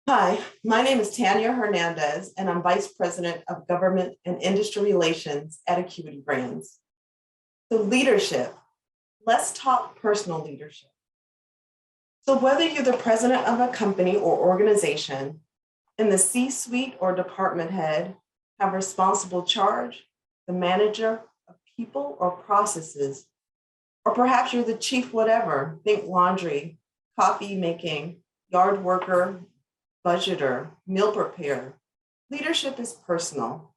Hi, my name is Tanya Hernandez, and I'm Vice President of Government and Industry Relations at Acuity Brands. So leadership, let's talk personal leadership. So whether you're the president of a company or organization, in the C-suite or department head, have responsible charge, the manager of people or processes, or perhaps you're the chief whatever, think laundry, coffee making, yard worker, budgeter, meal preparer. Leadership is personal.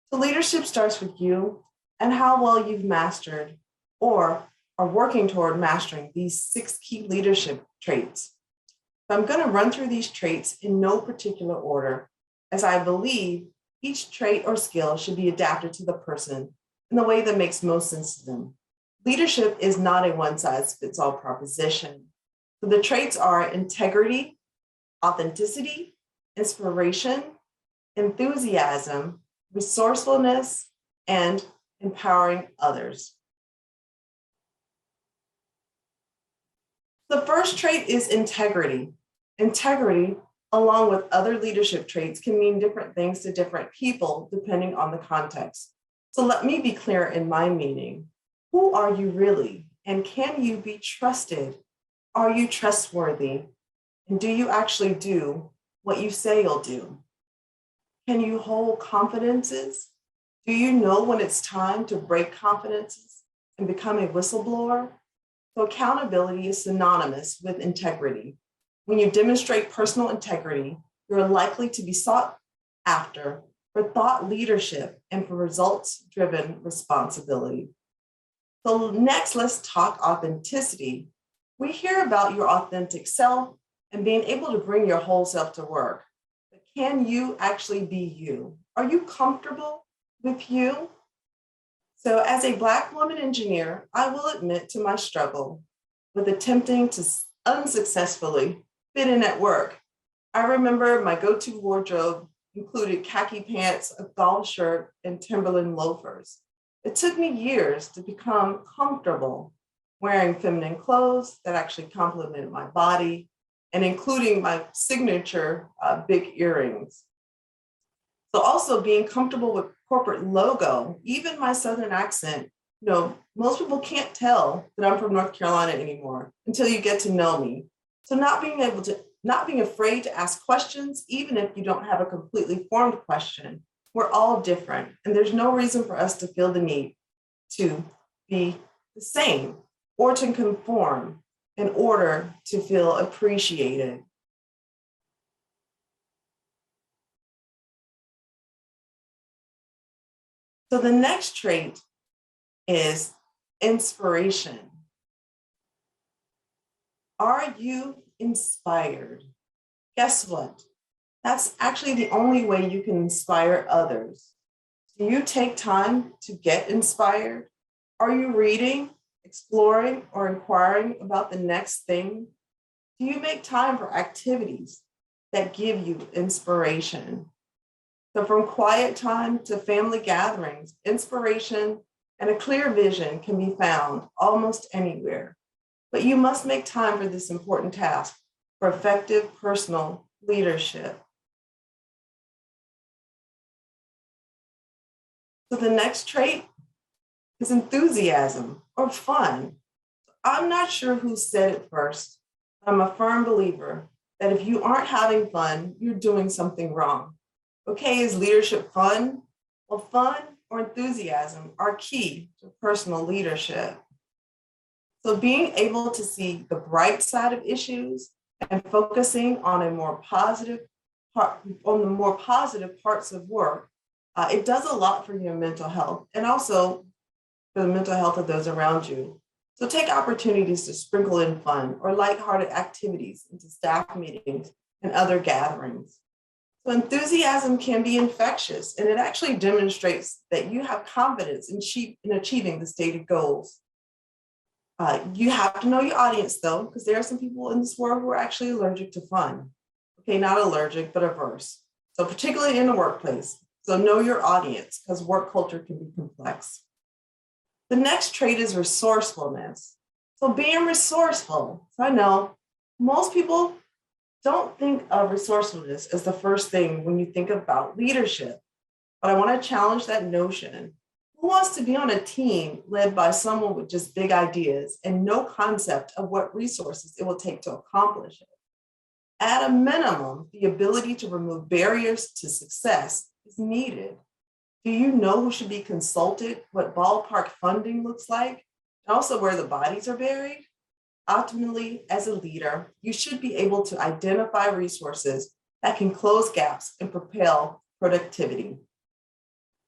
So leadership starts with you and how well you've mastered or are working toward mastering these 6 key leadership traits. So I'm going to run through these traits in no particular order, as I believe each trait or skill should be adapted to the person in the way that makes most sense to them. Leadership is not a one-size-fits-all proposition. So the traits are integrity, authenticity, inspiration, enthusiasm, resourcefulness, and empowering others. The first trait is integrity. Integrity, along with other leadership traits, can mean different things to different people depending on the context. So let me be clear in my meaning. Who are you really? And can you be trusted? Are you trustworthy? And do you actually do what you say you'll do? Can you hold confidences? Do you know when it's time to break confidences and become a whistleblower? So accountability is synonymous with integrity. When you demonstrate personal integrity, you're likely to be sought after for thought leadership and for results-driven responsibility. So next, let's talk authenticity. We hear about your authentic self and being able to bring your whole self to work. But can you actually be you? Are you comfortable with you? So as a Black woman engineer, I will admit to my struggle with attempting to unsuccessfully fit in at work. I remember my go-to wardrobe included khaki pants, a golf shirt, and Timberland loafers. It took me years to become comfortable wearing feminine clothes that actually complemented my body, and including my signature big earrings. So also being comfortable with corporate logo, even my Southern accent, most people can't tell that I'm from North Carolina anymore until you get to know me. So not being afraid to ask questions, even if you don't have a completely formed question. We're all different, and there's no reason for us to feel the need to be the same or to conform in order to feel appreciated. So the next trait is inspiration. Are you inspired? Guess what? That's actually the only way you can inspire others. Do you take time to get inspired? Are you reading, exploring, or inquiring about the next thing? Do you make time for activities that give you inspiration? So from quiet time to family gatherings, inspiration and a clear vision can be found almost anywhere. But you must make time for this important task for effective personal leadership. So the next trait is enthusiasm or fun. I'm not sure who said it first. I'm a firm believer that if you aren't having fun, you're doing something wrong. Okay, is leadership fun? Well, fun or enthusiasm are key to personal leadership. So being able to see the bright side of issues and focusing on the more positive parts of work, it does a lot for your mental health and also for the mental health of those around you. So take opportunities to sprinkle in fun or lighthearted activities into staff meetings and other gatherings. So enthusiasm can be infectious, and it actually demonstrates that you have confidence in achieving the stated goals. You have to know your audience though, because there are some people in this world who are actually allergic to fun. Okay, not allergic, but averse. So particularly in the workplace. So know your audience, because work culture can be complex. The next trait is resourcefulness. So being resourceful. So I know most people Don't think of resourcefulness as the first thing when you think about leadership, but I want to challenge that notion. Who wants to be on a team led by someone with just big ideas and no concept of what resources it will take to accomplish it? At a minimum, the ability to remove barriers to success is needed. Do you know who should be consulted, what ballpark funding looks like, and also where the bodies are buried? Ultimately, as a leader, you should be able to identify resources that can close gaps and propel productivity.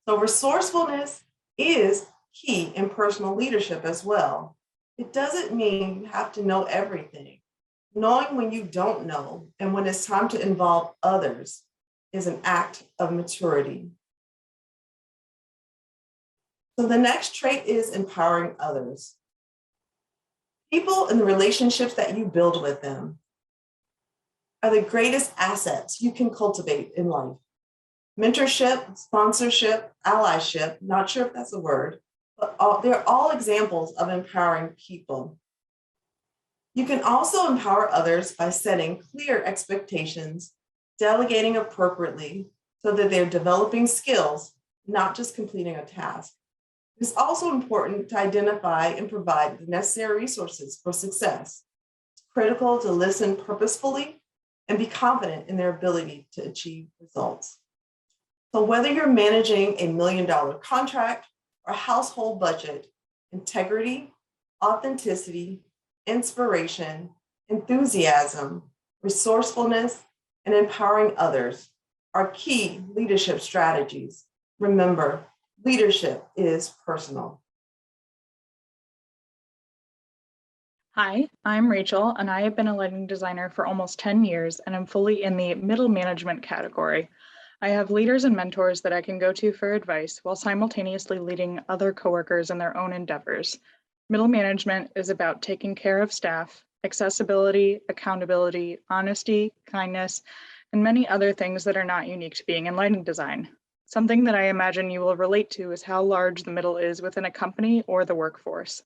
So resourcefulness is key in personal leadership as well. It doesn't mean you have to know everything. Knowing when you don't know and when it's time to involve others is an act of maturity. So the next trait is empowering others. People and the relationships that you build with them are the greatest assets you can cultivate in life. Mentorship, sponsorship, allyship, not sure if that's a word, but they're all examples of empowering people. You can also empower others by setting clear expectations, delegating appropriately so that they're developing skills, not just completing a task. It's also important to identify and provide the necessary resources for success. It's critical to listen purposefully and be confident in their ability to achieve results. So whether you're managing $1 million contract or a household budget, integrity, authenticity, inspiration, enthusiasm, resourcefulness, and empowering others are key leadership strategies. Remember, leadership is personal. Hi, I'm Rachel, and I have been a lighting designer for almost 10 years, and I'm fully in the middle management category. I have leaders and mentors that I can go to for advice while simultaneously leading other coworkers in their own endeavors. Middle management is about taking care of staff, accessibility, accountability, honesty, kindness, and many other things that are not unique to being in lighting design. Something that I imagine you will relate to is how large the middle is within a company or the workforce.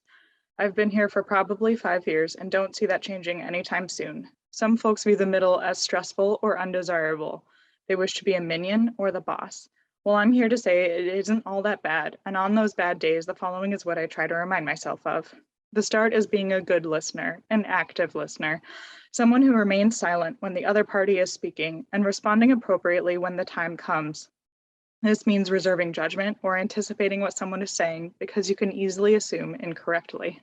I've been here for probably 5 years and don't see that changing anytime soon. Some folks view the middle as stressful or undesirable. They wish to be a minion or the boss. Well, I'm here to say it isn't all that bad, and on those bad days, the following is what I try to remind myself of. The start is being a good listener, an active listener, someone who remains silent when the other party is speaking and responding appropriately when the time comes. This means reserving judgment or anticipating what someone is saying because you can easily assume incorrectly.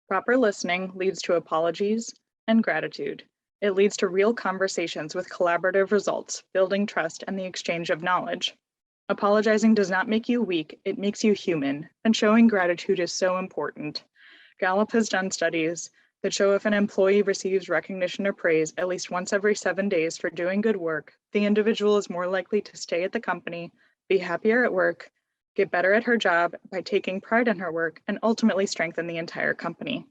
Proper listening leads to apologies and gratitude. It leads to real conversations with collaborative results, building trust and the exchange of knowledge. Apologizing does not make you weak, it makes you human, and showing gratitude is so important. Gallup has done studies that show if an employee receives recognition or praise at least once every 7 days for doing good work, the individual is more likely to stay at the company, be happier at work, get better at her job by taking pride in her work, and ultimately strengthen the entire company.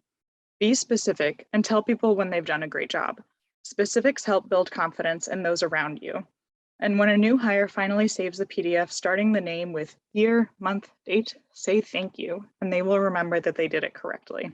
Be specific and tell people when they've done a great job. Specifics help build confidence in those around you. And when a new hire finally saves the PDF, starting the name with year, month, date, say thank you, and they will remember that they did it correctly.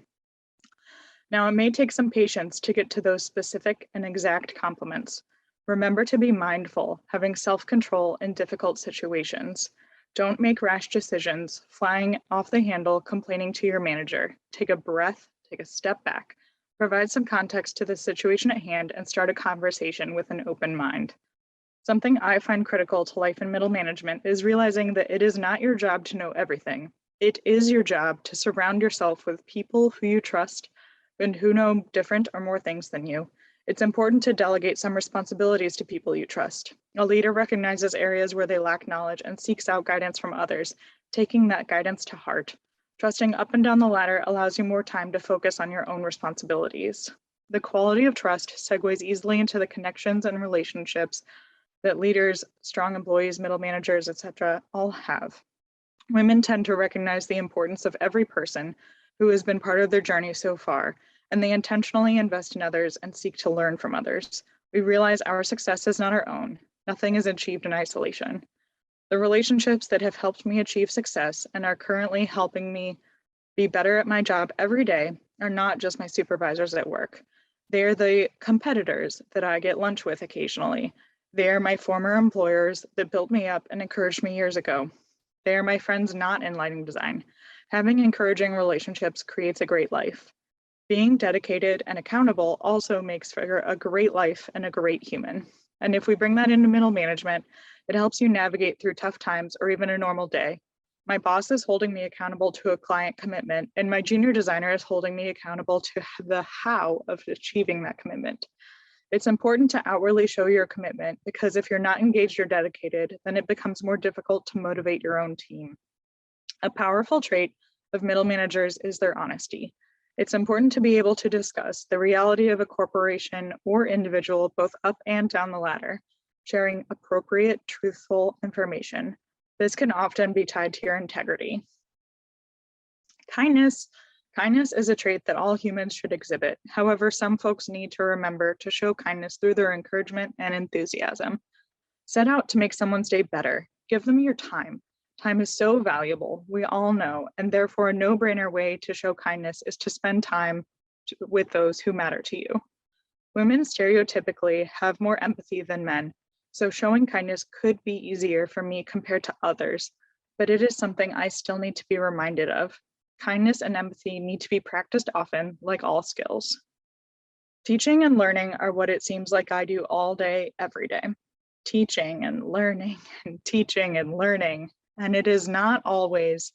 Now, it may take some patience to get to those specific and exact compliments. Remember to be mindful, having self-control in difficult situations. Don't make rash decisions, flying off the handle, complaining to your manager. Take a breath, take a step back, provide some context to the situation at hand, and start a conversation with an open mind. Something I find critical to life in middle management is realizing that it is not your job to know everything. It is your job to surround yourself with people who you trust and who know different or more things than you. It's important to delegate some responsibilities to people you trust. A leader recognizes areas where they lack knowledge and seeks out guidance from others, taking that guidance to heart. Trusting up and down the ladder allows you more time to focus on your own responsibilities. The quality of trust segues easily into the connections and relationships that leaders, strong employees, middle managers, etc., all have. Women tend to recognize the importance of every person who has been part of their journey so far, and they intentionally invest in others and seek to learn from others. We realize our success is not our own. Nothing is achieved in isolation. The relationships that have helped me achieve success and are currently helping me be better at my job every day are not just my supervisors at work. They're the competitors that I get lunch with occasionally. They're my former employers that built me up and encouraged me years ago. They're my friends not in lighting design. Having encouraging relationships creates a great life. Being dedicated and accountable also makes for a great life and a great human. And if we bring that into middle management, it helps you navigate through tough times or even a normal day. My boss is holding me accountable to a client commitment, and my junior designer is holding me accountable to the how of achieving that commitment. It's important to outwardly show your commitment, because if you're not engaged or dedicated, then it becomes more difficult to motivate your own team. A powerful trait of middle managers is their honesty. It's important to be able to discuss the reality of a corporation or individual both up and down the ladder, sharing appropriate, truthful information. This can often be tied to your integrity. Kindness is a trait that all humans should exhibit. However, some folks need to remember to show kindness through their encouragement and enthusiasm. Set out to make someone's day better. Give them your time. Time is so valuable, we all know, and therefore a no-brainer way to show kindness is to spend time with those who matter to you. Women stereotypically have more empathy than men, so showing kindness could be easier for me compared to others, but it is something I still need to be reminded of. Kindness and empathy need to be practiced often, like all skills. Teaching and learning are what it seems like I do all day, every day. Teaching and learning and teaching and learning. And it is not always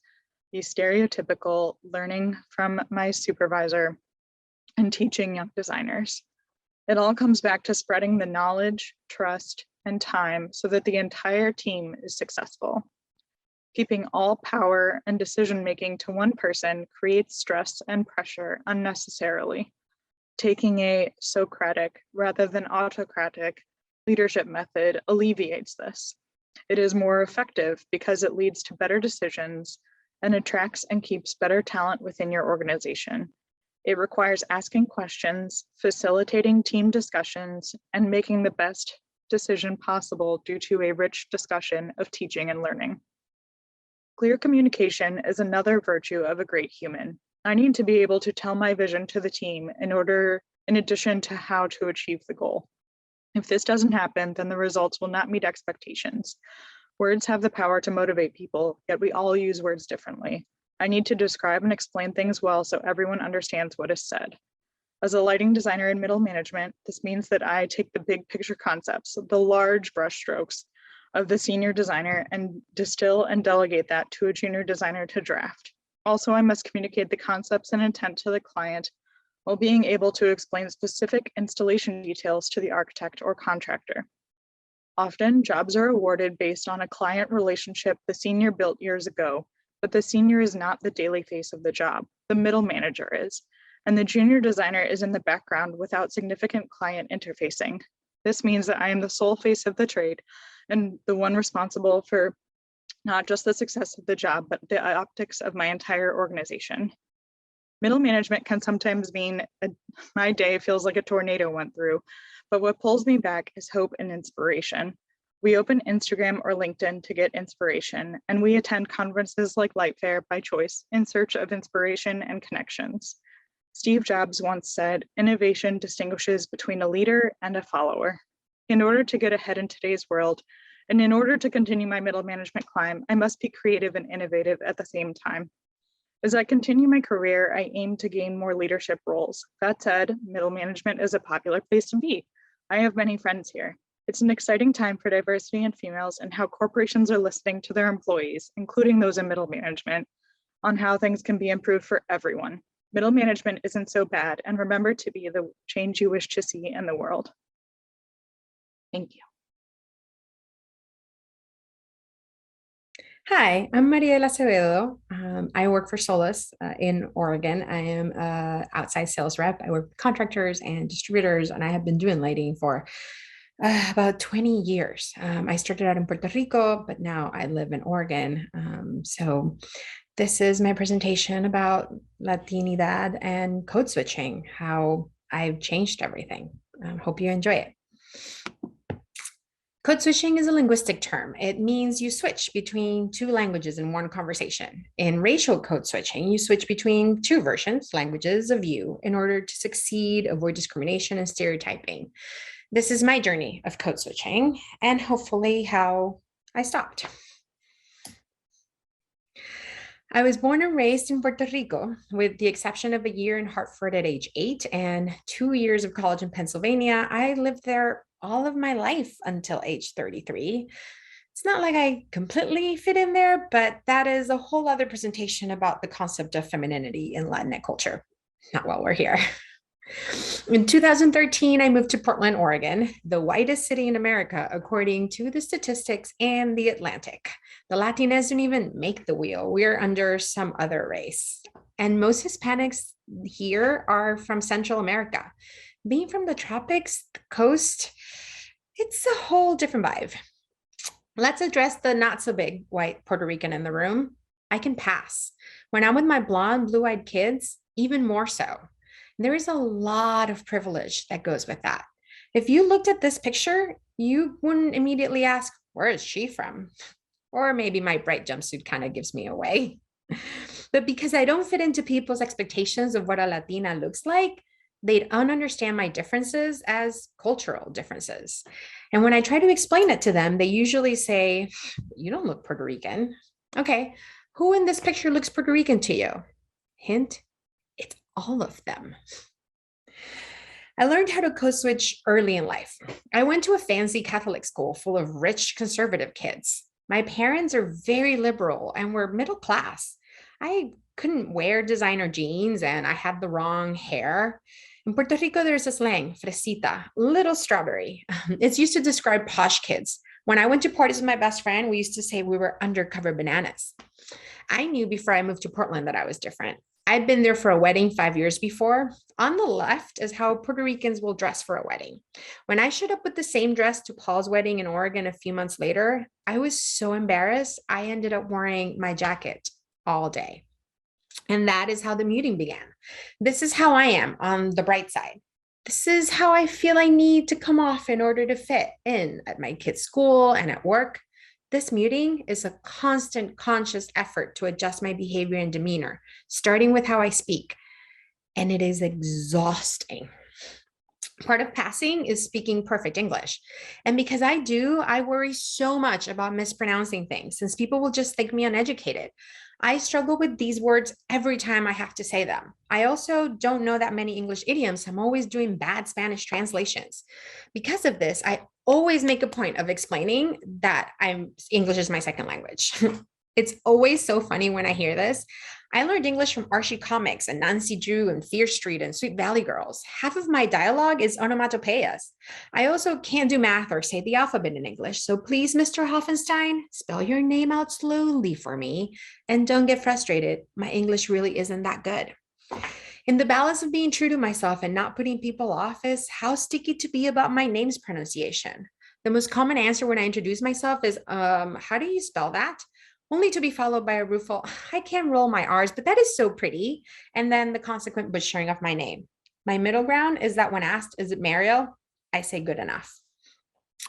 the stereotypical learning from my supervisor and teaching young designers. It all comes back to spreading the knowledge, trust, and time so that the entire team is successful. Keeping all power and decision-making to one person creates stress and pressure unnecessarily. Taking a Socratic rather than autocratic leadership method alleviates this. It is more effective because it leads to better decisions and attracts and keeps better talent within your organization. It requires asking questions, facilitating team discussions, and making the best decision possible due to a rich discussion of teaching and learning. Clear communication is another virtue of a great human. I need to be able to tell my vision to the team in addition to how to achieve the goal. If this doesn't happen, then the results will not meet expectations. Words have the power to motivate people, yet we all use words differently. I need to describe and explain things well so everyone understands what is said. As a lighting designer in middle management, this means that I take the big picture concepts, the large brushstrokes of the senior designer, and distill and delegate that to a junior designer to draft. Also, I must communicate the concepts and intent to the client while being able to explain specific installation details to the architect or contractor. Often, jobs are awarded based on a client relationship the senior built years ago, but the senior is not the daily face of the job. The middle manager is, and the junior designer is in the background without significant client interfacing. This means that I am the sole face of the trade and the one responsible for not just the success of the job, but the optics of my entire organization. Middle management can sometimes mean my day feels like a tornado went through, but what pulls me back is hope and inspiration. We open Instagram or LinkedIn to get inspiration, and we attend conferences like LightFair by choice in search of inspiration and connections. Steve Jobs once said, "Innovation distinguishes between a leader and a follower." In order to get ahead in today's world, and in order to continue my middle management climb, I must be creative and innovative at the same time. As I continue my career, I aim to gain more leadership roles. That said, middle management is a popular place to be. I have many friends here. It's an exciting time for diversity and females and how corporations are listening to their employees, including those in middle management, on how things can be improved for everyone. Middle management isn't so bad, and remember to be the change you wish to see in the world. Thank you. Hi, I'm Mariel Acevedo. I work for Solus in Oregon. I am an outside sales rep. I work with contractors and distributors, and I have been doing lighting for about 20 years. I started out in Puerto Rico, but now I live in Oregon. So this is my presentation about Latinidad and code switching, how I've changed everything. Hope you enjoy it. Code switching is a linguistic term. It means you switch between two languages in one conversation. In racial code switching, you switch between two versions, languages of you, in order to succeed, avoid discrimination and stereotyping. This is my journey of code switching and hopefully how I stopped. I was born and raised in Puerto Rico, with the exception of a year in Hartford at age 8 and 2 years of college in Pennsylvania. I lived there all of my life until age 33. It's not like I completely fit in there, but that is a whole other presentation about the concept of femininity in Latinx culture. Not while we're here. In 2013, I moved to Portland, Oregon, the whitest city in America, according to the statistics and the Atlantic. The Latinas don't even make the wheel. We're under some other race. And most Hispanics here are from Central America. Being from the tropics, the coast, it's a whole different vibe. Let's address the not so big white Puerto Rican in the room. I can pass. When I'm with my blonde, blue-eyed kids, even more so. There is a lot of privilege that goes with that. If you looked at this picture, you wouldn't immediately ask, where is she from? Or maybe my bright jumpsuit kind of gives me away. But because I don't fit into people's expectations of what a Latina looks like, they don't understand my differences as cultural differences. And when I try to explain it to them, they usually say, you don't look Puerto Rican. Okay, who in this picture looks Puerto Rican to you? Hint, it's all of them. I learned how to code switch early in life. I went to a fancy Catholic school full of rich conservative kids. My parents are very liberal and were middle class. I couldn't wear designer jeans and I had the wrong hair. In Puerto Rico, there's a slang, fresita, little strawberry. It's used to describe posh kids. When I went to parties with my best friend, we used to say we were undercover bananas. I knew before I moved to Portland that I was different. I'd been there for a wedding 5 years before. On the left is how Puerto Ricans will dress for a wedding. When I showed up with the same dress to Paul's wedding in Oregon a few months later, I was so embarrassed, I ended up wearing my jacket all day. And that is how the muting began. This is how I am on the bright side. This is how I feel I need to come off in order to fit in at my kids' school and at work. This muting is a constant conscious effort to adjust my behavior and demeanor, starting with how I speak. And it is exhausting. Part of passing is speaking perfect English. And because I do, I worry so much about mispronouncing things since people will just think me uneducated. I struggle with these words every time I have to say them. I also don't know that many English idioms. I'm always doing bad Spanish translations. Because of this, I always make a point of explaining that English is my second language. It's always so funny when I hear this. I learned English from Archie Comics and Nancy Drew and Fear Street and Sweet Valley Girls. Half of my dialogue is onomatopoeias. I also can't do math or say the alphabet in English. So please, Mr. Hoffenstein, spell your name out slowly for me. And don't get frustrated. My English really isn't that good. In the balance of being true to myself and not putting people off is how sticky to be about my name's pronunciation. The most common answer when I introduce myself is, how do you spell that? Only to be followed by a rueful, I can't roll my R's, but that is so pretty. And then the consequent butchering of my name. My middle ground is that when asked, is it Mariel? I say good enough.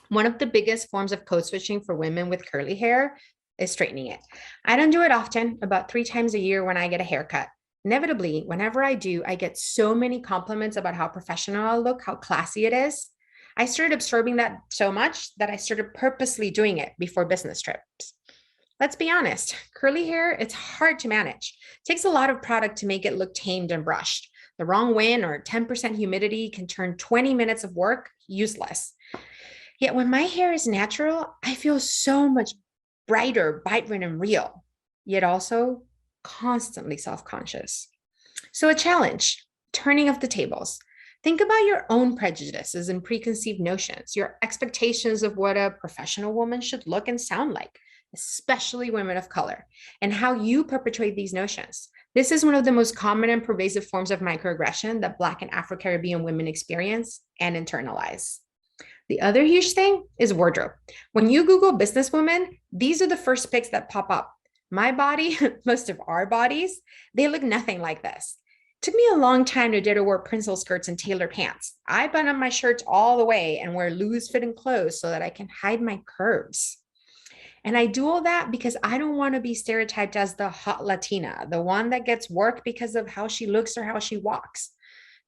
One of the biggest forms of code switching for women with curly hair is straightening it. I don't do it often, about 3 times a year when I get a haircut. Inevitably, whenever I do, I get so many compliments about how professional I look, how classy it is. I started absorbing that so much that I started purposely doing it before business trips. Let's be honest, curly hair, it's hard to manage. It takes a lot of product to make it look tamed and brushed. The wrong wind or 10% humidity can turn 20 minutes of work useless. Yet when my hair is natural, I feel so much brighter, vibrant, and real, yet also constantly self-conscious. So a challenge, turning of the tables. Think about your own prejudices and preconceived notions, your expectations of what a professional woman should look and sound like, especially women of color, and how you perpetuate these notions. This is one of the most common and pervasive forms of microaggression that Black and Afro-Caribbean women experience and internalize. The other huge thing is wardrobe. When you Google businesswoman, these are the first pics that pop up. My body, most of our bodies, they look nothing like this. Took me a long time to dare to wear princess skirts and tailored pants. I button up my shirts all the way and wear loose fitting clothes so that I can hide my curves. And I do all that because I don't want to be stereotyped as the hot Latina, the one that gets work because of how she looks or how she walks.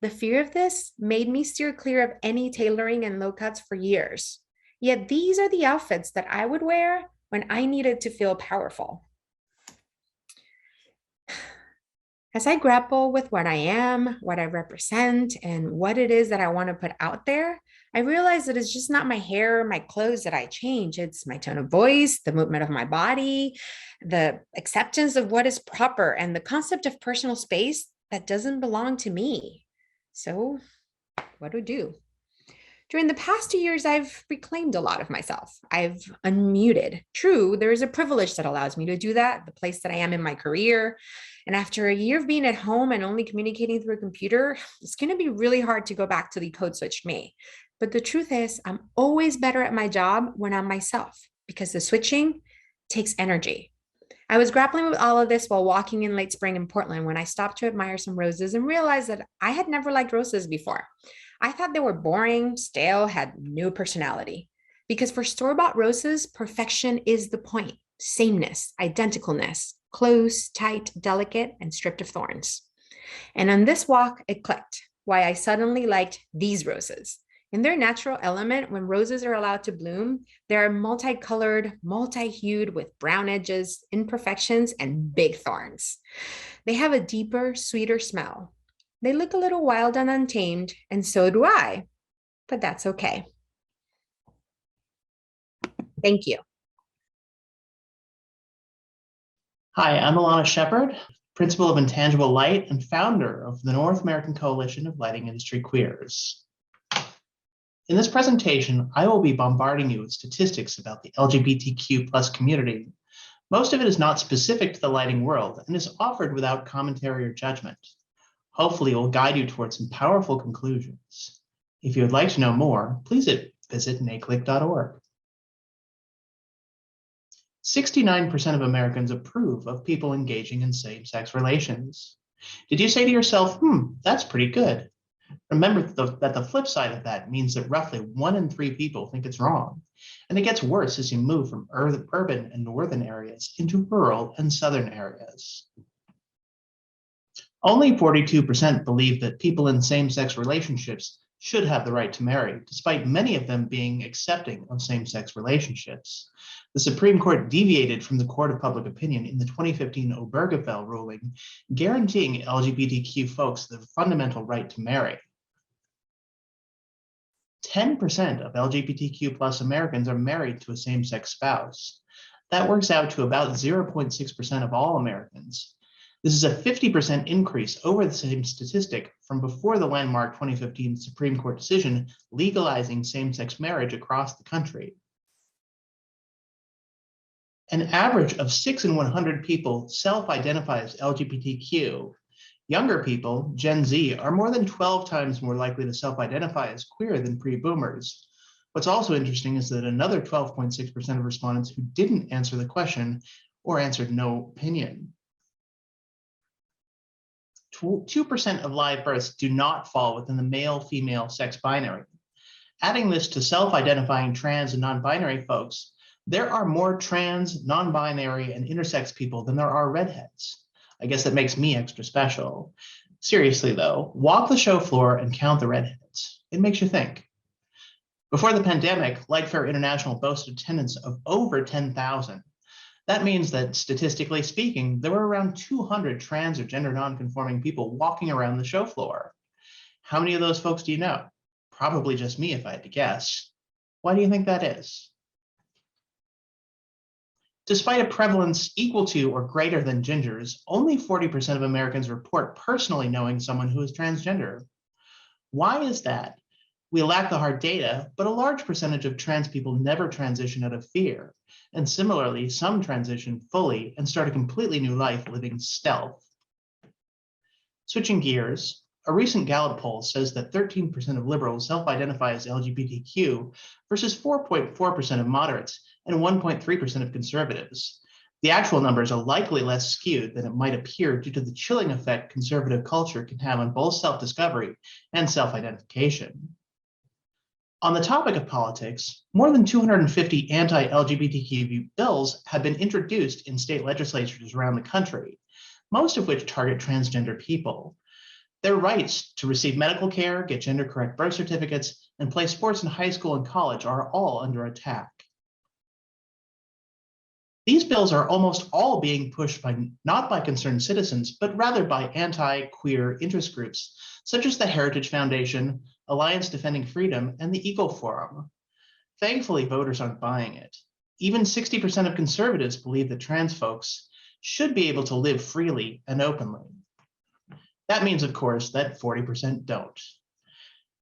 The fear of this made me steer clear of any tailoring and low cuts for years. Yet these are the outfits that I would wear when I needed to feel powerful. As I grapple with what I am, what I represent, and what it is that I want to put out there, I realize that it's just not my hair or my clothes that I change. It's my tone of voice, the movement of my body, the acceptance of what is proper, and the concept of personal space that doesn't belong to me. So, what do I do? During the past 2 years, I've reclaimed a lot of myself. I've unmuted. True, there is a privilege that allows me to do that, the place that I am in my career. And after a year of being at home and only communicating through a computer, it's going to be really hard to go back to the code switched me. But the truth is, I'm always better at my job when I'm myself because the switching takes energy. I was grappling with all of this while walking in late spring in Portland when I stopped to admire some roses and realized that I had never liked roses before. I thought they were boring, stale, had no personality. Because for store-bought roses, perfection is the point. Sameness, identicalness, close, tight, delicate, and stripped of thorns. And on this walk, it clicked why I suddenly liked these roses. In their natural element, when roses are allowed to bloom, they are multicolored, multi-hued with brown edges, imperfections, and big thorns. They have a deeper, sweeter smell. They look a little wild and untamed, and so do I, but that's okay. Thank you. Hi, I'm Alana Shepard, Principal of Intangible Light and founder of the North American Coalition of Lighting Industry Queers. In this presentation, I will be bombarding you with statistics about the LGBTQ+ community. Most of it is not specific to the lighting world and is offered without commentary or judgment. Hopefully, it will guide you towards some powerful conclusions. If you would like to know more, please visit naclick.org. 69% of Americans approve of people engaging in same-sex relations. Did you say to yourself, that's pretty good? Remember that the flip side of that means that roughly 1 in 3 people think it's wrong. And it gets worse as you move from urban and northern areas into rural and southern areas. Only 42% believe that people in same-sex relationships should have the right to marry, despite many of them being accepting of same-sex relationships. The Supreme Court deviated from the Court of Public Opinion in the 2015 Obergefell ruling, guaranteeing LGBTQ folks the fundamental right to marry. 10% of LGBTQ+ Americans are married to a same-sex spouse. That works out to about 0.6% of all Americans. This is a 50% increase over the same statistic from before the landmark 2015 Supreme Court decision legalizing same-sex marriage across the country. An average of 6 in 100 people self-identify as LGBTQ. Younger people, Gen Z, are more than 12 times more likely to self-identify as queer than pre-boomers. What's also interesting is that another 12.6% of respondents who didn't answer the question or answered no opinion. 2% of live births do not fall within the male-female sex binary. Adding this to self-identifying trans and non-binary folks, there are more trans, non-binary, and intersex people than there are redheads. I guess that makes me extra special. Seriously though, walk the show floor and count the redheads. It makes you think. Before the pandemic, LightFair International boasted attendance of over 10,000. That means that, statistically speaking, there were around 200 trans or gender non-conforming people walking around the show floor. How many of those folks do you know? Probably just me if I had to guess. Why do you think that is? Despite a prevalence equal to or greater than gingers, only 40% of Americans report personally knowing someone who is transgender. Why is that? We lack the hard data, but a large percentage of trans people never transition out of fear. And similarly, some transition fully and start a completely new life living stealth. Switching gears, a recent Gallup poll says that 13% of liberals self-identify as LGBTQ versus 4.4% of moderates and 1.3% of conservatives. The actual numbers are likely less skewed than it might appear due to the chilling effect conservative culture can have on both self-discovery and self-identification. On the topic of politics, more than 250 anti-LGBTQ bills have been introduced in state legislatures around the country, most of which target transgender people. Their rights to receive medical care, get gender-correct birth certificates, and play sports in high school and college are all under attack. These bills are almost all being pushed not by concerned citizens, but rather by anti-queer interest groups, such as the Heritage Foundation, Alliance Defending Freedom, and the Eco Forum. Thankfully, voters aren't buying it. Even 60% of conservatives believe that trans folks should be able to live freely and openly. That means, of course, that 40% don't.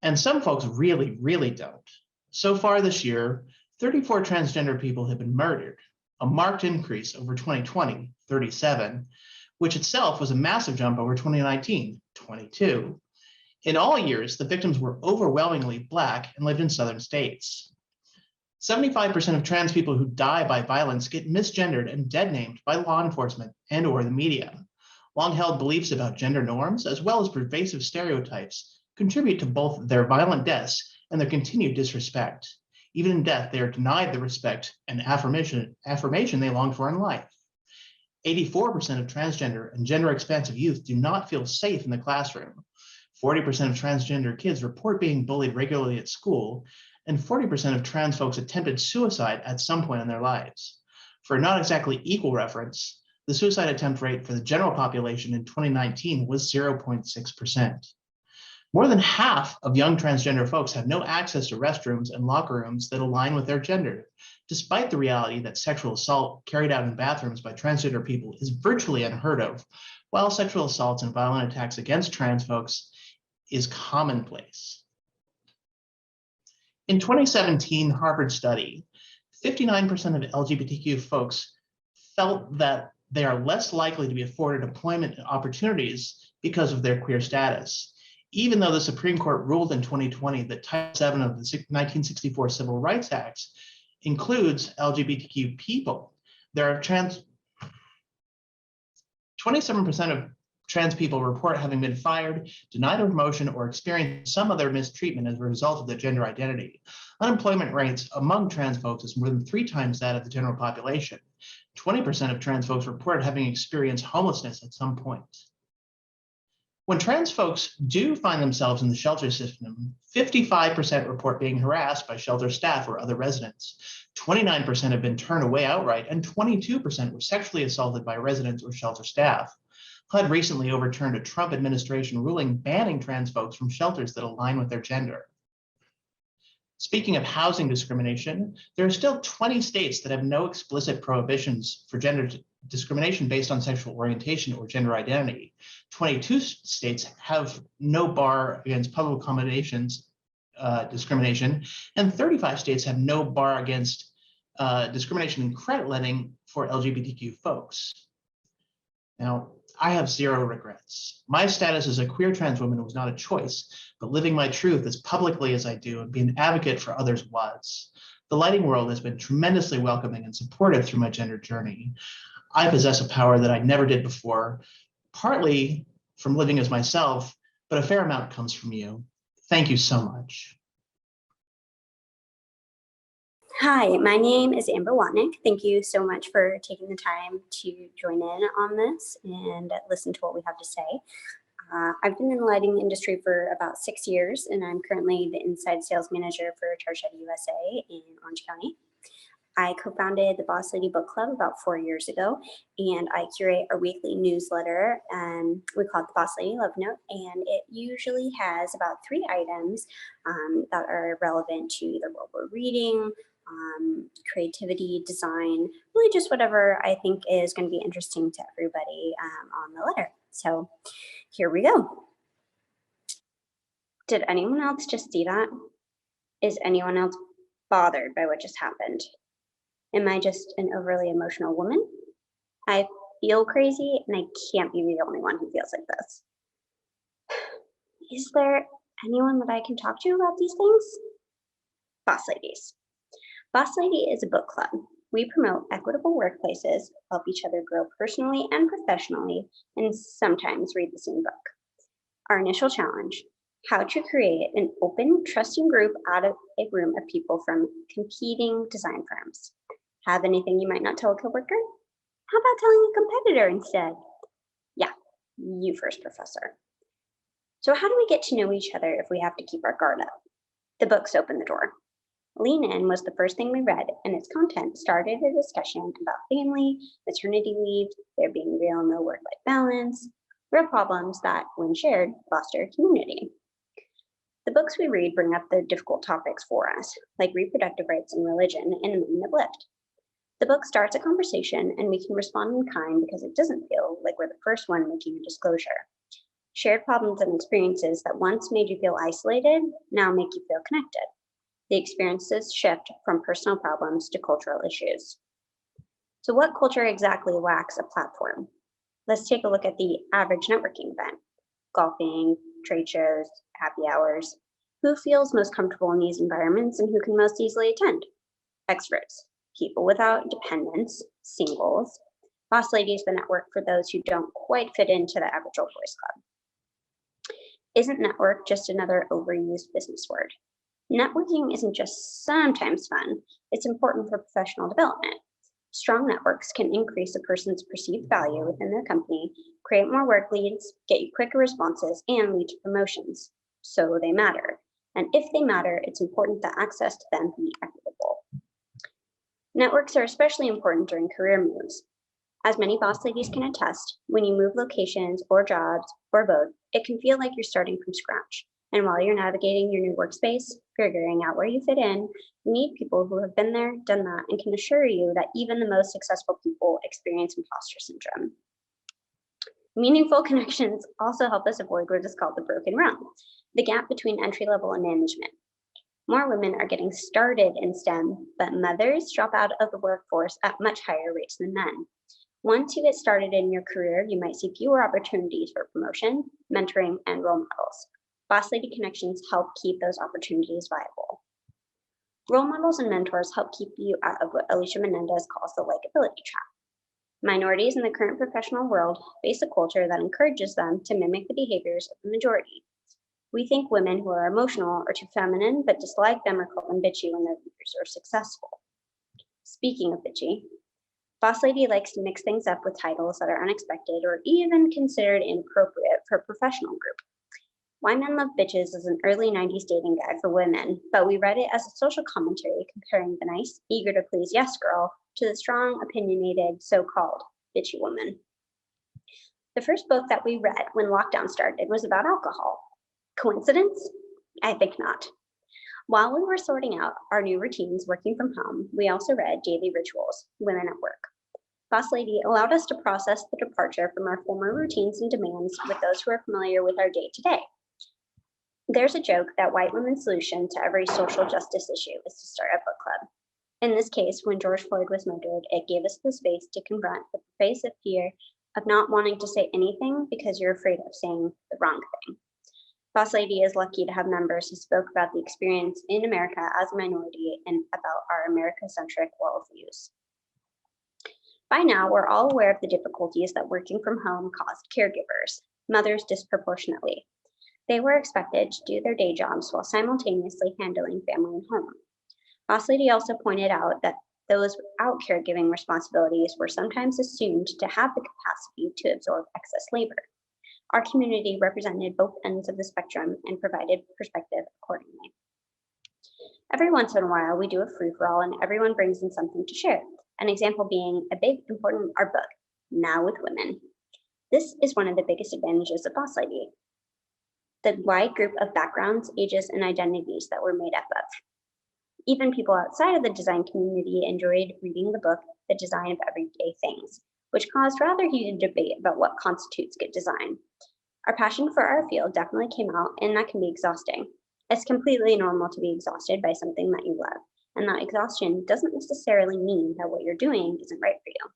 And some folks really, really don't. So far this year, 34 transgender people have been murdered, a marked increase over 2020, 37, which itself was a massive jump over 2019, 22. In all years, the victims were overwhelmingly Black and lived in southern states. 75% of trans people who die by violence get misgendered and dead-named by law enforcement and or the media. Long-held beliefs about gender norms, as well as pervasive stereotypes, contribute to both their violent deaths and their continued disrespect. Even in death, they are denied the respect and affirmation they long for in life. 84% of transgender and gender-expansive youth do not feel safe in the classroom. 40% of transgender kids report being bullied regularly at school, and 40% of trans folks attempted suicide at some point in their lives. For not exactly equal reference, the suicide attempt rate for the general population in 2019 was 0.6%. More than half of young transgender folks have no access to restrooms and locker rooms that align with their gender, despite the reality that sexual assault carried out in bathrooms by transgender people is virtually unheard of, while sexual assaults and violent attacks against trans folks is commonplace. In 2017 Harvard study, 59% of LGBTQ folks felt that they are less likely to be afforded employment opportunities because of their queer status. Even though the Supreme Court ruled in 2020 that Title VII of the 1964 Civil Rights Act includes LGBTQ people, there are 27% of trans people report having been fired, denied a promotion, or experienced some other mistreatment as a result of their gender identity. Unemployment rates among trans folks is more than 3 times that of the general population. 20% of trans folks report having experienced homelessness at some point. When trans folks do find themselves in the shelter system, 55% report being harassed by shelter staff or other residents. 29% have been turned away outright, and 22% were sexually assaulted by residents or shelter staff. HUD recently overturned a Trump administration ruling banning trans folks from shelters that align with their gender. Speaking of housing discrimination, there are still 20 states that have no explicit prohibitions for gender discrimination based on sexual orientation or gender identity. 22 states have no bar against public accommodations discrimination, and 35 states have no bar against discrimination in credit lending for LGBTQ folks. Now, I have zero regrets. My status as a queer trans woman was not a choice, but living my truth as publicly as I do and being an advocate for others was. The lighting world has been tremendously welcoming and supportive through my gender journey. I possess a power that I never did before, partly from living as myself, but a fair amount comes from you. Thank you so much. Hi, my name is Amber Watnik. Thank you so much for taking the time to join in on this and listen to what we have to say. I've been in the lighting industry for about 6 years, and I'm currently the inside sales manager for Tarshetta USA in Orange County. I co-founded the Boss Lady Book Club about 4 years ago, and I curate our weekly newsletter. We call it the Boss Lady Love Note, and it usually has about 3 items that are relevant to either what we're reading, creativity, design, really just whatever I think is going to be interesting to everybody on the letter. So here we go. Did anyone else just see that? Is anyone else bothered by what just happened? Am I just an overly emotional woman? I feel crazy, and I can't be the only one who feels like this. Is there anyone that I can talk to about these things? Boss Ladies. Boss Lady is a book club. We promote equitable workplaces, help each other grow personally and professionally, and sometimes read the same book. Our initial challenge: how to create an open, trusting group out of a room of people from competing design firms. Have anything you might not tell a coworker? How about telling a competitor instead? Yeah, you first, Professor. So how do we get to know each other if we have to keep our guard up? The books open the door. Lean In was the first thing we read, and its content started a discussion about family, maternity leave, there being real no work-life balance, real problems that, when shared, foster community. The books we read bring up the difficult topics for us, like reproductive rights and religion, and a moment of lift. The book starts a conversation, and we can respond in kind because it doesn't feel like we're the first one making a disclosure. Shared problems and experiences that once made you feel isolated now make you feel connected. The experiences shift from personal problems to cultural issues. So what culture exactly lacks a platform? Let's take a look at the average networking event: golfing, trade shows, happy hours. Who feels most comfortable in these environments and who can most easily attend? Extroverts, people without dependents, singles, boss ladies, the network for those who don't quite fit into the average old boys club. Isn't network just another overused business word? Networking isn't just sometimes fun, it's important for professional development. Strong networks can increase a person's perceived value within their company, create more work leads, get you quicker responses, and lead to promotions. So they matter. And if they matter, it's important that access to them be equitable. Networks are especially important during career moves. As many boss ladies can attest, when you move locations or jobs or both, it can feel like you're starting from scratch. And while you're navigating your new workspace, figuring out where you fit in, you need people who have been there, done that, and can assure you that even the most successful people experience imposter syndrome. Meaningful connections also help us avoid what is called the broken rung, the gap between entry level and management. More women are getting started in STEM, but mothers drop out of the workforce at much higher rates than men. Once you get started in your career, you might see fewer opportunities for promotion, mentoring, and role models. Boss Lady connections help keep those opportunities viable. Role models and mentors help keep you out of what Alicia Hernandez calls the likability trap. Minorities in the current professional world face a culture that encourages them to mimic the behaviors of the majority. We think women who are emotional are too feminine, but dislike them or call them bitchy when their leaders are successful. Speaking of bitchy, Boss Lady likes to mix things up with titles that are unexpected or even considered inappropriate for a professional group. Why Men Love Bitches is an early 90s dating guide for women, but we read it as a social commentary comparing the nice, eager to please yes girl to the strong, opinionated, so-called bitchy woman. The first book that we read when lockdown started was about alcohol. Coincidence? I think not. While we were sorting out our new routines working from home, we also read Daily Rituals, Women at Work. Boss Lady allowed us to process the departure from our former routines and demands with those who are familiar with our day-to-day. There's a joke that white women's solution to every social justice issue is to start a book club. In this case, when George Floyd was murdered, it gave us the space to confront the pervasive fear of not wanting to say anything because you're afraid of saying the wrong thing. Boss Lady is lucky to have members who spoke about the experience in America as a minority and about our America-centric worldviews. By now, we're all aware of the difficulties that working from home caused caregivers, mothers disproportionately. They were expected to do their day jobs while simultaneously handling family and home. Boss Lady also pointed out that those without caregiving responsibilities were sometimes assumed to have the capacity to absorb excess labor. Our community represented both ends of the spectrum and provided perspective accordingly. Every once in a while, we do a free-for-all and everyone brings in something to share. An example being a big, important art book, Now with Women. This is one of the biggest advantages of Boss Lady, the wide group of backgrounds, ages, and identities that we're made up of. Even people outside of the design community enjoyed reading the book, The Design of Everyday Things, which caused rather heated debate about what constitutes good design. Our passion for our field definitely came out, and that can be exhausting. It's completely normal to be exhausted by something that you love, and that exhaustion doesn't necessarily mean that what you're doing isn't right for you.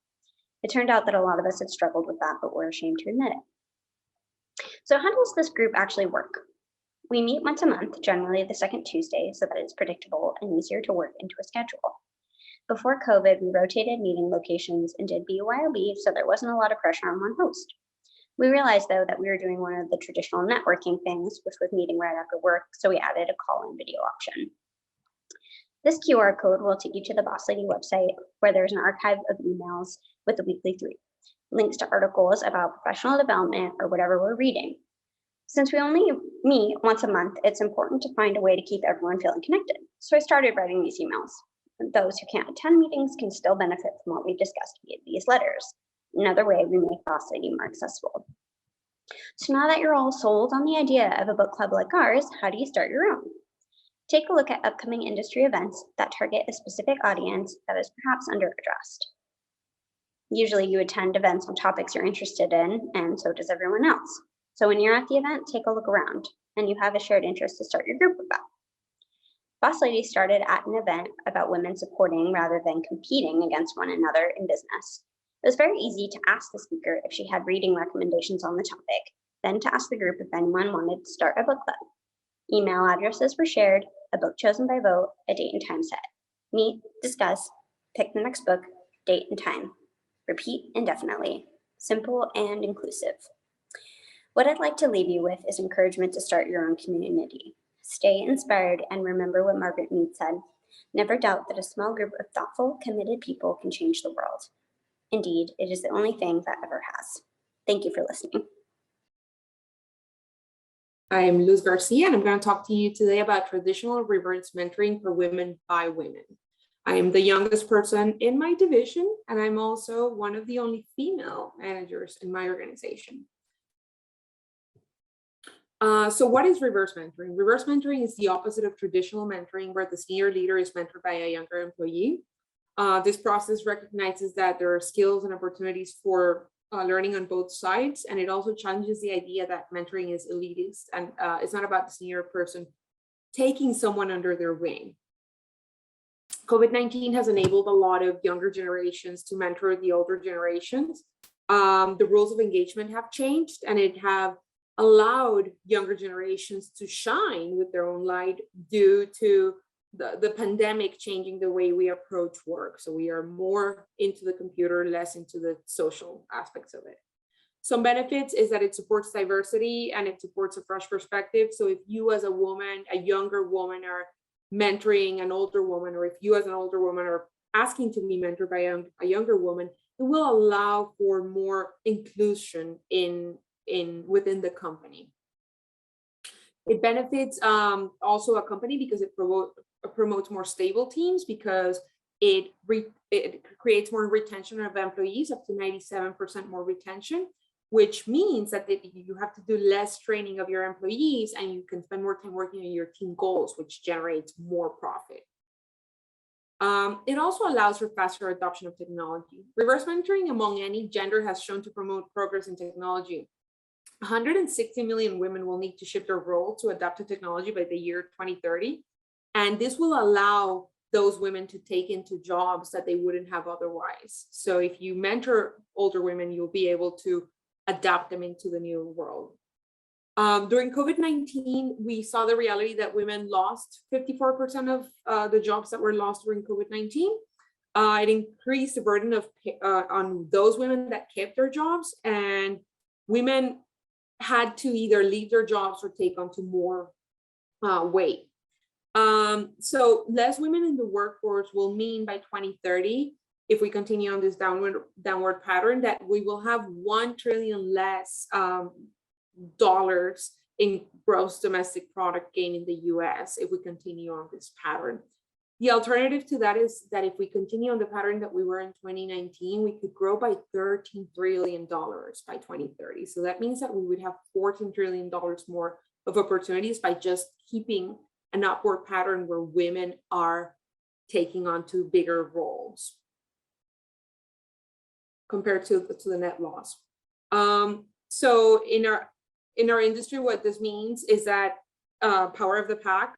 It turned out that a lot of us had struggled with that, but we're ashamed to admit it. So how does this group actually work? We meet once a month, generally the second Tuesday, so that it's predictable and easier to work into a schedule. Before COVID, we rotated meeting locations and did BYOB, so there wasn't a lot of pressure on one host. We realized, though, that we were doing one of the traditional networking things, which was meeting right after work, so we added a call-in video option. This QR code will take you to the Boss Lady website, where there's an archive of emails with the weekly 3, links to articles about professional development or whatever we're reading. Since we only meet once a month, it's important to find a way to keep everyone feeling connected. So I started writing these emails. Those who can't attend meetings can still benefit from what we've discussed via these letters. Another way we make Boss Lady more accessible. So now that you're all sold on the idea of a book club like ours, how do you start your own? Take a look at upcoming industry events that target a specific audience that is perhaps underaddressed. Usually you attend events on topics you're interested in, and so does everyone else. So when you're at the event, take a look around, and you have a shared interest to start your group about. Boss Lady started at an event about women supporting rather than competing against one another in business. It was very easy to ask the speaker if she had reading recommendations on the topic, then to ask the group if anyone wanted to start a book club. Email addresses were shared, a book chosen by vote, a date and time set. Meet, discuss, pick the next book, date and time. Repeat indefinitely. Simple and inclusive. What I'd like to leave you with is encouragement to start your own community. Stay inspired and remember what Margaret Mead said. Never doubt that a small group of thoughtful, committed people can change the world. Indeed, it is the only thing that ever has. Thank you for listening. I'm Luz Garcia, and I'm going to talk to you today about traditional reverse mentoring for women by women. I am the youngest person in my division, and I'm also one of the only female managers in my organization. So what is reverse mentoring? Reverse mentoring is the opposite of traditional mentoring, where the senior leader is mentored by a younger employee. This process recognizes that there are skills and opportunities for learning on both sides, and it also challenges the idea that mentoring is elitist, and it's not about the senior person taking someone under their wing. COVID-19 has enabled a lot of younger generations to mentor the older generations. The rules of engagement have changed, and it have allowed younger generations to shine with their own light due to the pandemic changing the way we approach work. So we are more into the computer, less into the social aspects of it. Some benefits is that it supports diversity and it supports a fresh perspective. So if you as a woman, a younger woman, are mentoring an older woman, or if you as an older woman are asking to be mentored by a younger woman, it will allow for more inclusion within the company. It benefits also a company because it promotes more stable teams, because it creates more retention of employees, up to 97% more retention, which means that you have to do less training of your employees and you can spend more time working on your team goals, which generates more profit. It also allows for faster adoption of technology. Reverse mentoring among any gender has shown to promote progress in technology. 160 million women will need to shift their role to adapt to technology by the year 2030. And this will allow those women to take into jobs that they wouldn't have otherwise. So if you mentor older women, you'll be able to adapt them into the new world. During COVID-19, we saw the reality that women lost 54% of the jobs that were lost during COVID-19. It increased the burden on those women that kept their jobs, and women had to either leave their jobs or take on to more weight. So less women in the workforce will mean by 2030, if we continue on this downward pattern, that we will have $1 trillion less dollars in gross domestic product gain in the US if we continue on this pattern. The alternative to that is that if we continue on the pattern that we were in 2019, we could grow by $13 trillion by 2030. So that means that we would have $14 trillion more of opportunities by just keeping an upward pattern where women are taking on to bigger roles compared to the net loss. So in our industry, what this means is that power of the pack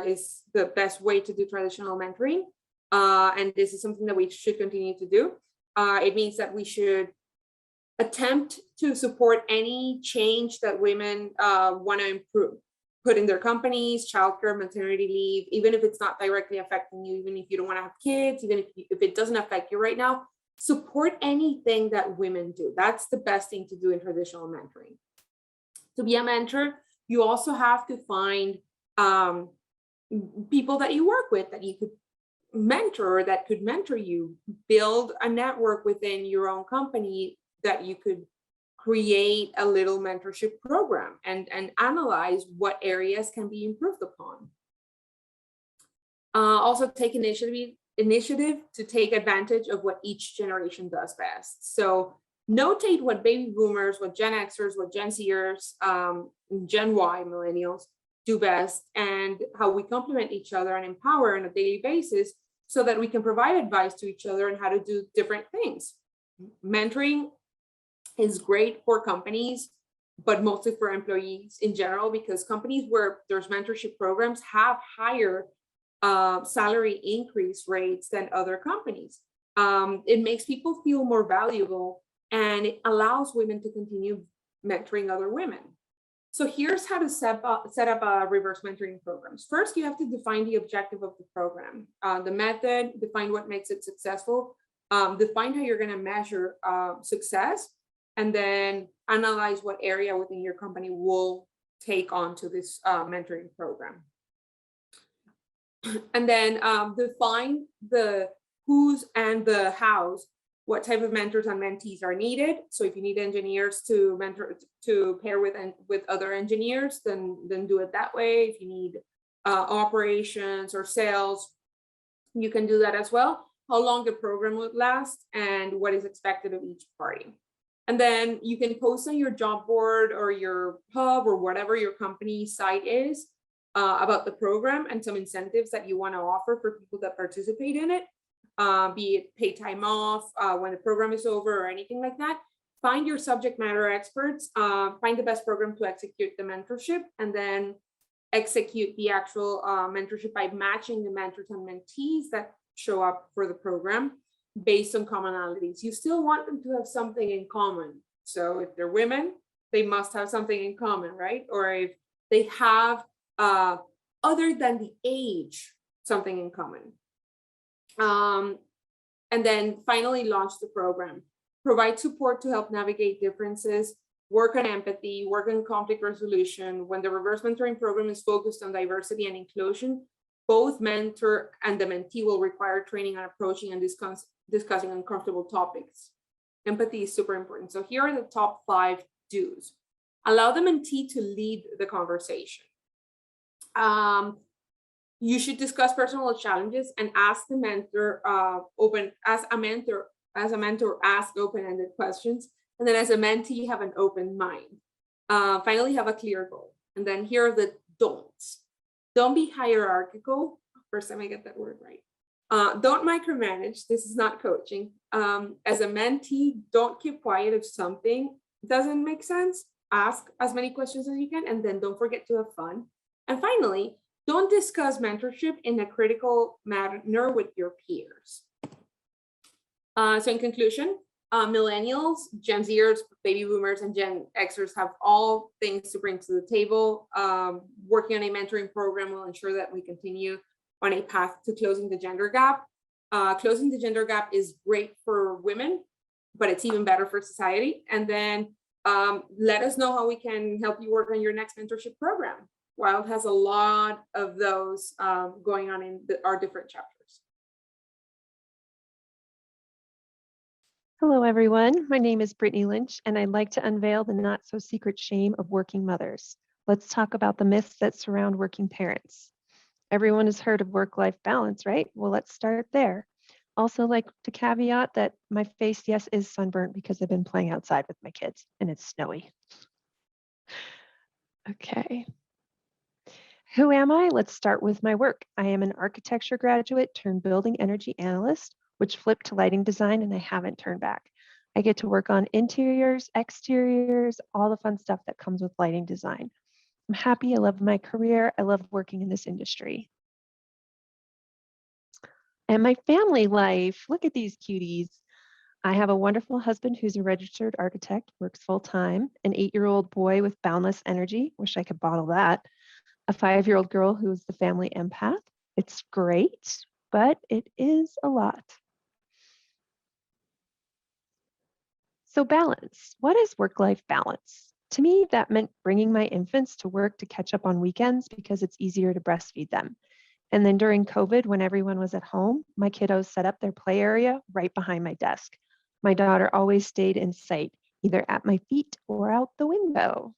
is the best way to do traditional mentoring. And this is something that we should continue to do. It means that we should attempt to support any change that women want to improve. put in their companies, childcare, maternity leave, even if it's not directly affecting you, even if you don't want to have kids, even if it doesn't affect you right now, support anything that women do. That's the best thing to do in traditional mentoring. To be a mentor, you also have to find people that you work with that you could mentor or that could mentor you. Build a network within your own company that you could create a little mentorship program and analyze what areas can be improved upon. Also take initiative to take advantage of what each generation does best. So notate what baby boomers, what Gen Xers, what Gen Zers, Gen Y, millennials do best, and how we complement each other and empower on a daily basis so that we can provide advice to each other on how to do different things. Mentoring is great for companies, but mostly for employees in general, because companies where there's mentorship programs have higher salary increase rates than other companies. It makes people feel more valuable, and it allows women to continue mentoring other women. So here's how to set up a reverse mentoring programs. First, you have to define the objective of the program, the method, define what makes it successful, define how you're going to measure success, and then analyze what area within your company will take on to this mentoring program. And then define the who's and the how's, what type of mentors and mentees are needed. So if you need engineers to mentor, to pair with other engineers, then do it that way. If you need operations or sales, you can do that as well. How long the program would last and what is expected of each party. And then you can post on your job board or your hub or whatever your company site is about the program and some incentives that you want to offer for people that participate in it, be it paid time off when the program is over or anything like that. Find your subject matter experts, find the best program to execute the mentorship, and then execute the actual mentorship by matching the mentors and mentees that show up for the program based on commonalities. You still want them to have something in common. So if they're women, they must have something in common, right? Or if they have, other than the age, something in common. And then finally launch the program. Provide support to help navigate differences, work on empathy, work on conflict resolution. When the reverse mentoring program is focused on diversity and inclusion, both mentor and the mentee will require training on approaching and discussing uncomfortable topics. Empathy is super important. So here are the top 5 do's. Allow the mentee to lead the conversation. You should discuss personal challenges and ask the mentor as a mentor, ask open-ended questions. And then as a mentee, have an open mind. Finally, have a clear goal. And then here are the don'ts. Don't be hierarchical. First time I get that word right. Don't micromanage. This is not coaching. As a mentee, don't keep quiet if something doesn't make sense. Ask as many questions as you can, and then don't forget to have fun. And finally, don't discuss mentorship in a critical manner with your peers. So in conclusion, millennials, Gen Zers, baby boomers, and Gen Xers have all things to bring to the table. Working on a mentoring program will ensure that we continue on a path to closing the gender gap. Closing the gender gap is great for women, but it's even better for society. And then let us know how we can help you work on your next mentorship program. Wild has a lot of those going on in our different chapters. Hello, everyone. My name is Brittany Lynch, and I'd like to unveil the not so secret shame of working mothers. Let's talk about the myths that surround working parents. Everyone has heard of work-life balance, right? Well, let's start there. Also like to caveat that my face, yes, is sunburnt because I've been playing outside with my kids and it's snowy. Okay. Who am I? Let's start with my work. I am an architecture graduate turned building energy analyst, which flipped to lighting design, and I haven't turned back. I get to work on interiors, exteriors, all the fun stuff that comes with lighting design. I'm happy. I love my career. I love working in this industry. And my family life, look at these cuties. I have a wonderful husband who's a registered architect, works full time, an 8-year-old boy with boundless energy, wish I could bottle that, a 5-year-old girl who is the family empath. It's great, but it is a lot. So balance. What is work-life balance? To me, that meant bringing my infants to work to catch up on weekends because it's easier to breastfeed them. And then during COVID, when everyone was at home, my kiddos set up their play area right behind my desk. My daughter always stayed in sight, either at my feet or out the window.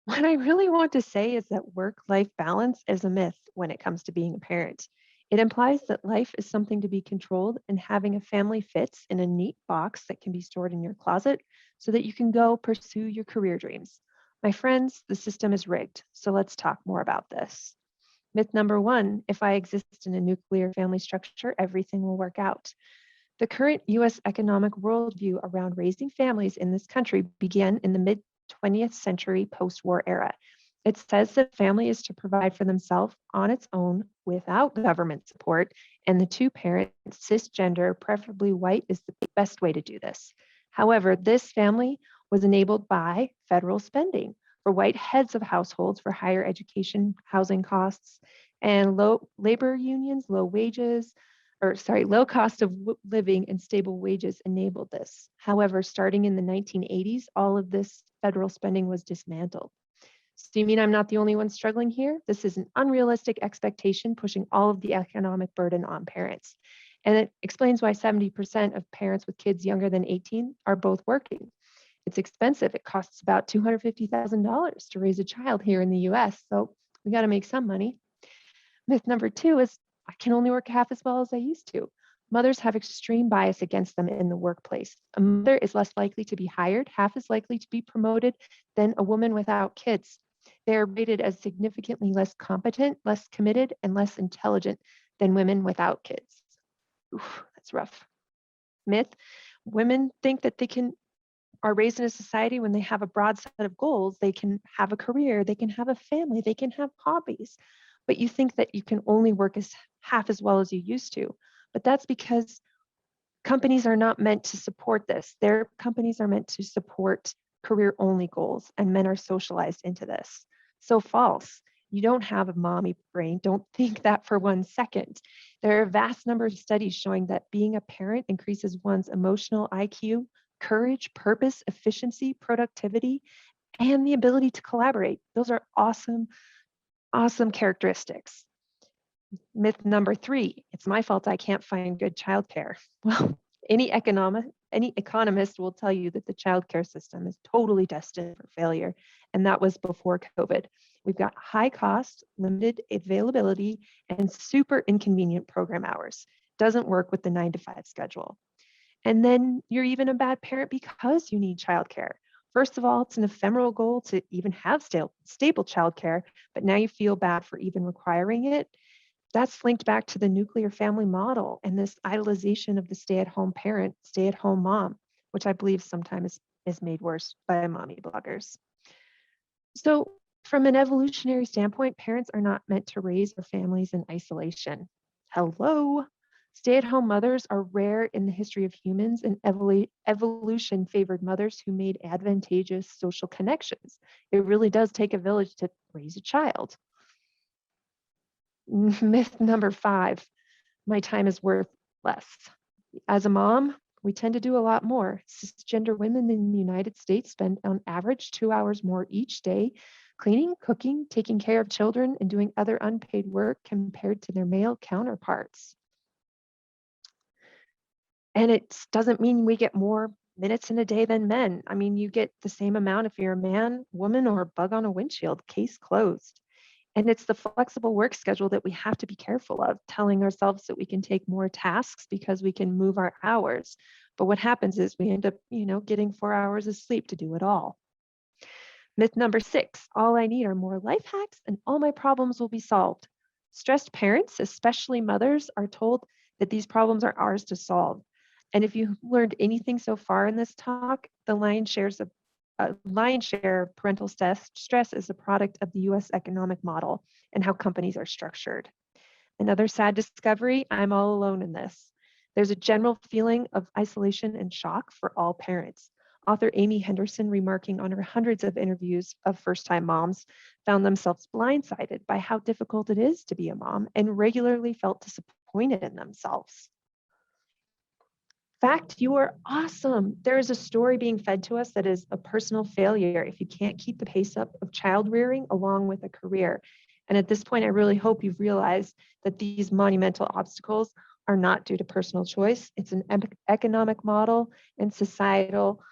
What I really want to say is that work-life balance is a myth when it comes to being a parent. It implies that life is something to be controlled and having a family fits in a neat box that can be stored in your closet so that you can go pursue your career dreams. My friends, the system is rigged, so let's talk more about this. Myth number 1, if I exist in a nuclear family structure, everything will work out. The current US economic worldview around raising families in this country began in the mid-20th century post-war era. It says that family is to provide for themselves on its own without government support, and the two-parent, cisgender, preferably white, is the best way to do this. However, this family was enabled by federal spending for white heads of households for higher education, housing costs, and low labor unions, low cost of living and stable wages enabled this. However, starting in the 1980s, all of this federal spending was dismantled. So do you mean I'm not the only one struggling here? This is an unrealistic expectation pushing all of the economic burden on parents. And it explains why 70% of parents with kids younger than 18 are both working. It's expensive. It costs about $250,000 to raise a child here in the US. So we got to make some money. Myth number 2 is I can only work half as well as I used to. Mothers have extreme bias against them in the workplace. A mother is less likely to be hired, half as likely to be promoted than a woman without kids. They are rated as significantly less competent, less committed, and less intelligent than women without kids. Oof, that's rough. Myth, women think that they are raised in a society when they have a broad set of goals, they can have a career, they can have a family, they can have hobbies, but you think that you can only work as half as well as you used to. But that's because companies are not meant to support this. Their companies are meant to support career-only goals, and men are socialized into this. So false. You don't have a mommy brain. Don't think that for 1 second. There are a vast number of studies showing that being a parent increases one's emotional IQ, courage, purpose, efficiency, productivity, and the ability to collaborate. Those are awesome, awesome characteristics. Myth number 3, it's my fault I can't find good childcare. Well, any economist will tell you that the childcare system is totally destined for failure, and that was before COVID. We've got high cost, limited availability, and super inconvenient program hours. Doesn't work with the 9-to-5 schedule. And then you're even a bad parent because you need childcare. First of all, it's an ephemeral goal to even have stable childcare, but now you feel bad for even requiring it. That's linked back to the nuclear family model and this idolization of the stay-at-home parent, stay-at-home mom, which I believe sometimes is made worse by mommy bloggers. So from an evolutionary standpoint, parents are not meant to raise their families in isolation. Hello. Stay-at-home mothers are rare in the history of humans, and evolution favored mothers who made advantageous social connections. It really does take a village to raise a child. Myth number 5, my time is worth less. As a mom, we tend to do a lot more. Cisgender women in the United States spend on average 2 hours more each day cleaning, cooking, taking care of children, and doing other unpaid work compared to their male counterparts. And it doesn't mean we get more minutes in a day than men. I mean, you get the same amount if you're a man, woman, or a bug on a windshield, case closed. And it's the flexible work schedule that we have to be careful of, telling ourselves that we can take more tasks because we can move our hours. But what happens is we end up, getting 4 hours of sleep to do it all. Myth number 6, all I need are more life hacks and all my problems will be solved. Stressed parents, especially mothers, are told that these problems are ours to solve. And if you learned anything so far in this talk, the lion's share of parental stress is a product of the US economic model and how companies are structured. Another sad discovery, I'm all alone in this. There's a general feeling of isolation and shock for all parents. Author Amy Henderson, remarking on her hundreds of interviews of first-time moms, found themselves blindsided by how difficult it is to be a mom and regularly felt disappointed in themselves. Fact, you are awesome. There is a story being fed to us that is a personal failure if you can't keep the pace up of child rearing along with a career. And at this point, I really hope you've realized that these monumental obstacles are not due to personal choice. It's an economic model and societal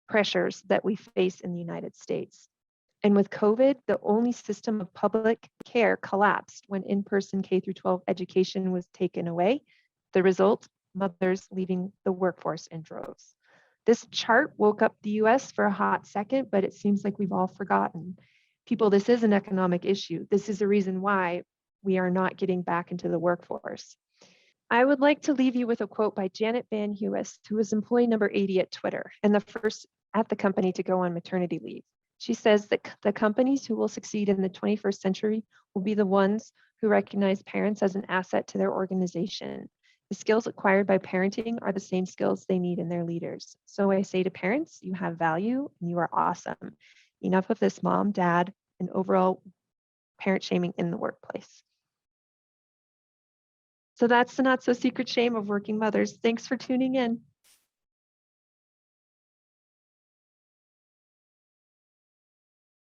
pressures that we face in the United States. And with COVID, the only system of public care collapsed when in-person K-12 education was taken away. The result, mothers leaving the workforce in droves. This chart woke up the US for a hot second, but it seems like we've all forgotten. People, this is an economic issue. This is the reason why we are not getting back into the workforce. I would like to leave you with a quote by Janet Van Hewest, who was employee number 80 at Twitter and the first at the company to go on maternity leave. She says that the companies who will succeed in the 21st century will be the ones who recognize parents as an asset to their organization. The skills acquired by parenting are the same skills they need in their leaders. So I say to parents, you have value and you are awesome. Enough of this mom, dad, and overall parent shaming in the workplace. So that's the not so secret shame of working mothers. Thanks for tuning in.